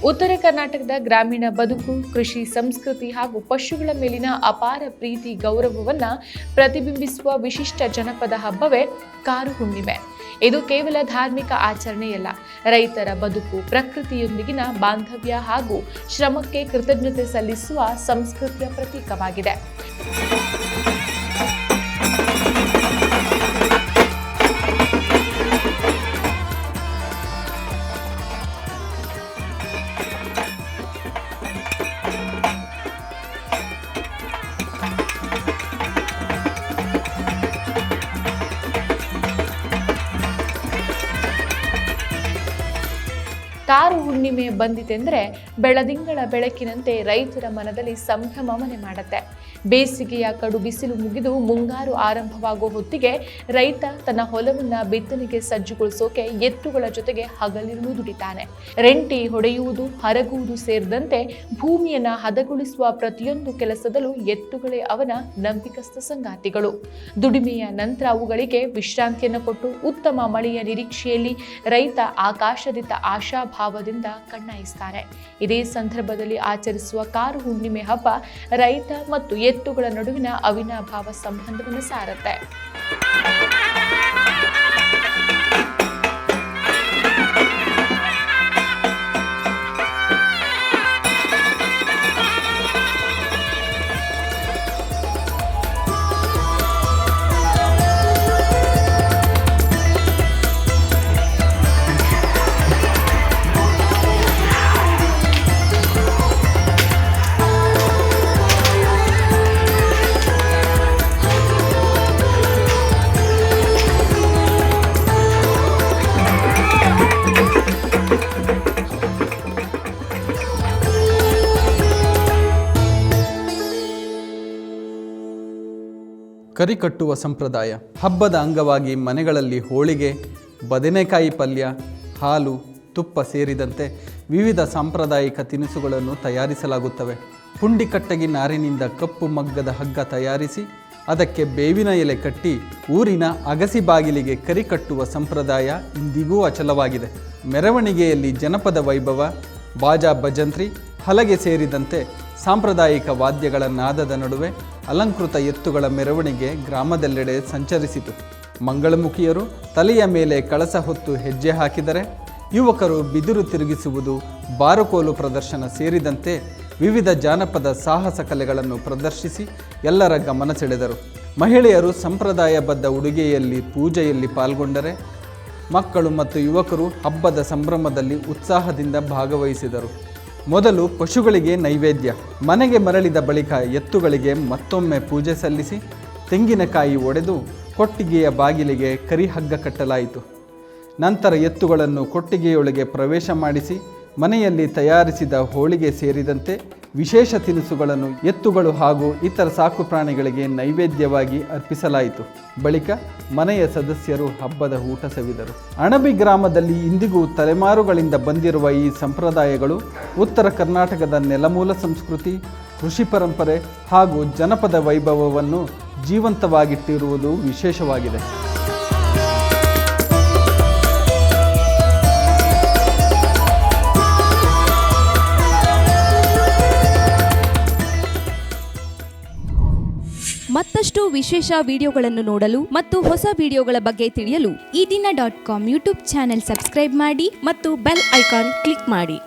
ಉತ್ತರ ಕರ್ನಾಟಕದ ಗ್ರಾಮೀಣ ಬದುಕು, ಕೃಷಿ ಸಂಸ್ಕೃತಿ ಹಾಗೂ ಪಶುಗಳ ಮೇಲಿನ ಅಪಾರ ಪ್ರೀತಿ ಗೌರವವನ್ನ ಪ್ರತಿಬಿಂಬಿಸುವ ವಿಶಿಷ್ಟ ಜನಪದ ಹಬ್ಬವೇ ಕಾರು ಹುಣ್ಣಿಮೆ. ಇದು ಕೇವಲ ಧಾರ್ಮಿಕ ಆಚರಣೆಯಲ್ಲ, ರೈತರ ಬದುಕು, ಪ್ರಕೃತಿಯೊಂದಿಗಿನ ಬಾಂಧವ್ಯ ಹಾಗೂ ಶ್ರಮಕ್ಕೆ ಕೃತಜ್ಞತೆ ಸಲ್ಲಿಸುವ ಸಂಸ್ಕೃತಿಯ ಪ್ರತೀಕವಾಗಿದೆ. ಕಾರು ಹುಣ್ಣಿಮೆ ಬಂದಿತೆಂದರೆ ಬೆಳದಿಂಗಳ ಬೆಳಕಿನಂತೆ ರೈತರ ಮನದಲ್ಲಿ ಸಂಭ್ರಮ ಮನೆ ಮಾಡುತ್ತೆ. ಬೇಸಿಗೆಯ ಕಡು ಬಿಸಿಲು ಮುಗಿದು ಮುಂಗಾರು ಆರಂಭವಾಗುವ ಹೊತ್ತಿಗೆ ರೈತ ತನ್ನ ಹೊಲವನ್ನ ಬಿತ್ತನೆಗೆ ಸಜ್ಜುಗೊಳಿಸೋಕೆ ಎತ್ತುಗಳ ಜೊತೆಗೆ ಹಗಲಿರುಳು ದುಡಿತಾನೆ. ರೆಂಟಿ ಹೊಡೆಯುವುದು, ಹರಗುವುದು ಸೇರಿದಂತೆ ಭೂಮಿಯನ್ನ ಹದಗೊಳಿಸುವ ಪ್ರತಿಯೊಂದು ಕೆಲಸದಲ್ಲೂ ಎತ್ತುಗಳೇ ಅವನ ನಂಬಿಕಸ್ಥ ಸಂಗಾತಿಗಳು. ದುಡಿಮೆಯ ನಂತರ ಅವುಗಳಿಗೆ ವಿಶ್ರಾಂತಿಯನ್ನು ಕೊಟ್ಟು ಉತ್ತಮ ಮಳೆಯ ನಿರೀಕ್ಷೆಯಲ್ಲಿ ರೈತ ಆಕಾಶದಿತ್ತ ಆಶಾಭಾವದಿಂದ ಕಣ್ಣಾಯಿಸ್ತಾನೆ. ಇದೇ ಸಂದರ್ಭದಲ್ಲಿ ಆಚರಿಸುವ ಕಾರು ಹುಣ್ಣಿಮೆ ಹಬ್ಬ ರೈತ ಮತ್ತು ಎತ್ತುಗಳ ನಡುವಿನ ಅವಿನಾಭಾವ ಸಂಬಂಧವನ್ನು ಸಾರುತ್ತೆ. ಕರಿ ಕಟ್ಟುವ ಸಂಪ್ರದಾಯ. ಹಬ್ಬದ ಅಂಗವಾಗಿ ಮನೆಗಳಲ್ಲಿ ಹೋಳಿಗೆ, ಬದನೆಕಾಯಿ ಪಲ್ಯ, ಹಾಲು, ತುಪ್ಪ ಸೇರಿದಂತೆ ವಿವಿಧ ಸಾಂಪ್ರದಾಯಿಕ ತಿನಿಸುಗಳನ್ನು ತಯಾರಿಸಲಾಗುತ್ತವೆ. ಪುಂಡಿ ಕಟ್ಟಗಿ ನಾರಿನಿಂದ ಕಪ್ಪು ಮಗ್ಗದ ಹಗ್ಗ ತಯಾರಿಸಿ ಅದಕ್ಕೆ ಬೇವಿನ ಎಲೆ ಕಟ್ಟಿ ಊರಿನ ಅಗಸಿ ಬಾಗಿಲಿಗೆ ಕರಿ ಕಟ್ಟುವ ಸಂಪ್ರದಾಯ ಇಂದಿಗೂ ಅಚಲವಾಗಿದೆ. ಮೆರವಣಿಗೆಯಲ್ಲಿ ಜನಪದ ವೈಭವ, ಬಾಜಾ ಭಜಂತ್ರಿ, ಹಲಗೆ ಸೇರಿದಂತೆ ಸಾಂಪ್ರದಾಯಿಕ ವಾದ್ಯಗಳ ನಾದದ ನಡುವೆ ಅಲಂಕೃತ ಎತ್ತುಗಳ ಮೆರವಣಿಗೆ ಗ್ರಾಮದೆಲ್ಲೆಡೆ ಸಂಚರಿಸಿತು. ಮಂಗಳಮುಖಿಯರು ತಲೆಯ ಮೇಲೆ ಕಳಸ ಹೊತ್ತು ಹೆಜ್ಜೆ ಹಾಕಿದರೆ, ಯುವಕರು ಬಿದಿರು ತಿರುಗಿಸುವುದು, ಬಾರುಕೋಲು ಪ್ರದರ್ಶನ ಸೇರಿದಂತೆ ವಿವಿಧ ಜಾನಪದ ಸಾಹಸ ಕಲೆಗಳನ್ನು ಪ್ರದರ್ಶಿಸಿ ಎಲ್ಲರ ಗಮನ ಸೆಳೆದರು. ಮಹಿಳೆಯರು ಸಂಪ್ರದಾಯಬದ್ಧ ಉಡುಗೆಯಲ್ಲಿ ಪೂಜೆಯಲ್ಲಿ ಪಾಲ್ಗೊಂಡರೆ, ಮಕ್ಕಳು ಮತ್ತು ಯುವಕರು ಹಬ್ಬದ ಸಂಭ್ರಮದಲ್ಲಿ ಉತ್ಸಾಹದಿಂದ ಭಾಗವಹಿಸಿದರು. ಮೊದಲು ಪಶುಗಳಿಗೆ ನೈವೇದ್ಯ. ಮನೆಗೆ ಮರಳಿದ ಬಳಿಕ ಎತ್ತುಗಳಿಗೆ ಮತ್ತೊಮ್ಮೆ ಪೂಜೆ ಸಲ್ಲಿಸಿ ತೆಂಗಿನಕಾಯಿ ಒಡೆದು ಕೊಟ್ಟಿಗೆಯ ಬಾಗಿಲಿಗೆ ಕರಿ ಹಗ್ಗ ಕಟ್ಟಲಾಯಿತು. ನಂತರ ಎತ್ತುಗಳನ್ನು ಕೊಟ್ಟಿಗೆಯೊಳಗೆ ಪ್ರವೇಶ ಮಾಡಿಸಿ ಮನೆಯಲ್ಲಿ ತಯಾರಿಸಿದ ಹೋಳಿಗೆ ಸೇರಿದಂತೆ ವಿಶೇಷ ತಿನಿಸುಗಳನ್ನು ಎತ್ತುಗಳು ಹಾಗೂ ಇತರ ಸಾಕು ಪ್ರಾಣಿಗಳಿಗೆ ನೈವೇದ್ಯವಾಗಿ ಅರ್ಪಿಸಲಾಯಿತು. ಬಳಿಕ ಮನೆಯ ಸದಸ್ಯರು ಹಬ್ಬದ ಊಟ ಸವಿದರು. ಅಣಬಿ ಗ್ರಾಮದಲ್ಲಿ ಇಂದಿಗೂ ತಲೆಮಾರುಗಳಿಂದ ಬಂದಿರುವ ಈ ಸಂಪ್ರದಾಯಗಳು ಉತ್ತರ ಕರ್ನಾಟಕದ ನೆಲಮೂಲ ಸಂಸ್ಕೃತಿ, ಕೃಷಿ ಪರಂಪರೆ ಹಾಗೂ ಜನಪದ ವೈಭವವನ್ನು ಜೀವಂತವಾಗಿಟ್ಟಿರುವುದು ವಿಶೇಷವಾಗಿದೆ. ಮತ್ತಷ್ಟು ವಿಶೇಷ ವಿಡಿಯೋಗಳನ್ನು ನೋಡಲು ಮತ್ತು ಹೊಸ ವಿಡಿಯೋಗಳ ಬಗ್ಗೆ ತಿಳಿಯಲು ಈ ದಿನ .com ಯೂಟ್ಯೂಬ್ ಚಾನೆಲ್ ಸಬ್ಸ್ಕ್ರೈಬ್ ಮಾಡಿ ಮತ್ತು ಬೆಲ್ ಐಕಾನ್ ಕ್ಲಿಕ್ ಮಾಡಿ.